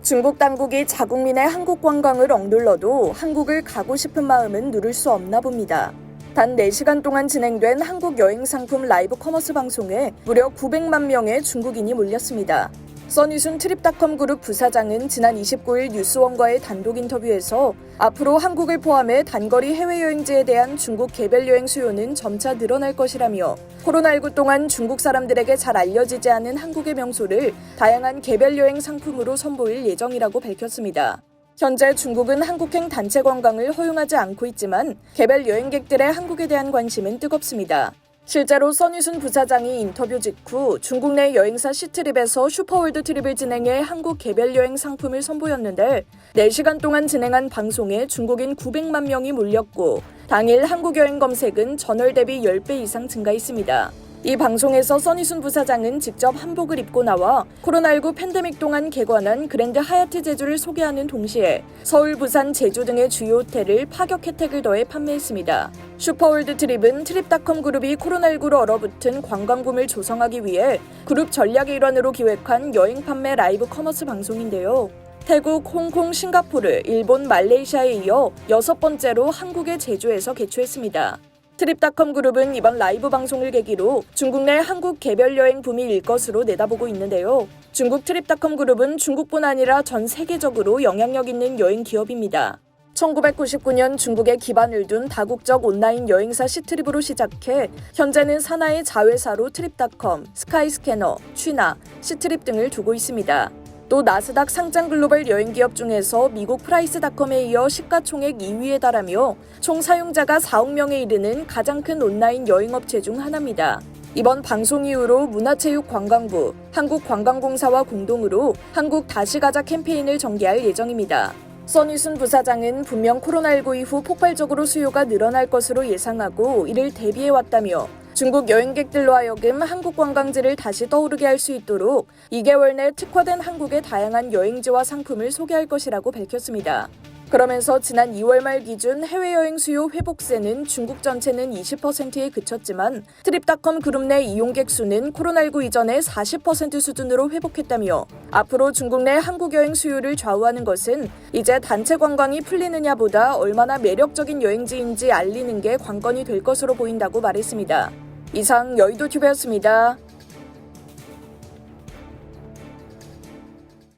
중국 당국이 자국민의 한국 관광을 억눌러도 한국을 가고 싶은 마음은 누를 수 없나 봅니다. 단 4시간 동안 진행된 한국 여행 상품 라이브 커머스 방송에 무려 900만 명의 중국인이 몰렸습니다. 써니순 트립닷컴 그룹 부사장은 지난 29일 뉴스원과의 단독 인터뷰에서 앞으로 한국을 포함해 단거리 해외여행지에 대한 중국 개별 여행 수요는 점차 늘어날 것이라며 코로나19 동안 중국 사람들에게 잘 알려지지 않은 한국의 명소를 다양한 개별 여행 상품으로 선보일 예정이라고 밝혔습니다. 현재 중국은 한국행 단체 관광을 허용하지 않고 있지만 개별 여행객들의 한국에 대한 관심은 뜨겁습니다. 실제로 써니순 부사장이 인터뷰 직후 중국 내 여행사 시트립에서 슈퍼월드 트립을 진행해 한국 개별 여행 상품을 선보였는데 4시간 동안 진행한 방송에 중국인 900만 명이 몰렸고 당일 한국 여행 검색은 전월 대비 10배 이상 증가했습니다. 이 방송에서 써니순 부사장은 직접 한복을 입고 나와 코로나19 팬데믹 동안 개관한 그랜드 하얏트 제주를 소개하는 동시에 서울, 부산, 제주 등의 주요 호텔을 파격 혜택을 더해 판매했습니다. 슈퍼월드 트립은 트립닷컴 그룹이 코로나19로 얼어붙은 관광붐을 조성하기 위해 그룹 전략의 일환으로 기획한 여행 판매 라이브 커머스 방송인데요. 태국, 홍콩, 싱가포르, 일본, 말레이시아에 이어 6번째로 한국의 제주에서 개최했습니다. 트립닷컴 그룹은 이번 라이브 방송을 계기로 중국 내 한국 개별 여행 붐이 일 것으로 내다보고 있는데요. 중국 트립닷컴 그룹은 중국뿐 아니라 전 세계적으로 영향력 있는 여행 기업입니다. 1999년 중국에 기반을 둔 다국적 온라인 여행사 시트립으로 시작해 현재는 산하의 자회사로 트립닷컴, 스카이스캐너, 취나, 시트립 등을 두고 있습니다. 또 나스닥 상장 글로벌 여행기업 중에서 미국 프라이스닷컴에 이어 시가총액 2위에 달하며 총 사용자가 4억 명에 이르는 가장 큰 온라인 여행업체 중 하나입니다. 이번 방송 이후로 문화체육관광부, 한국관광공사와 공동으로 한국 다시 가자 캠페인을 전개할 예정입니다. 써니순 부사장은 분명 코로나19 이후 폭발적으로 수요가 늘어날 것으로 예상하고 이를 대비해왔다며 중국 여행객들로 하여금 한국 관광지를 다시 떠오르게 할 수 있도록 2개월 내 특화된 한국의 다양한 여행지와 상품을 소개할 것이라고 밝혔습니다. 그러면서 지난 2월 말 기준 해외여행 수요 회복세는 중국 전체는 20%에 그쳤지만 트립닷컴 그룹 내 이용객 수는 코로나19 이전의 40% 수준으로 회복했다며 앞으로 중국 내 한국 여행 수요를 좌우하는 것은 이제 단체 관광이 풀리느냐보다 얼마나 매력적인 여행지인지 알리는 게 관건이 될 것으로 보인다고 말했습니다. 이상 여의도튜브였습니다.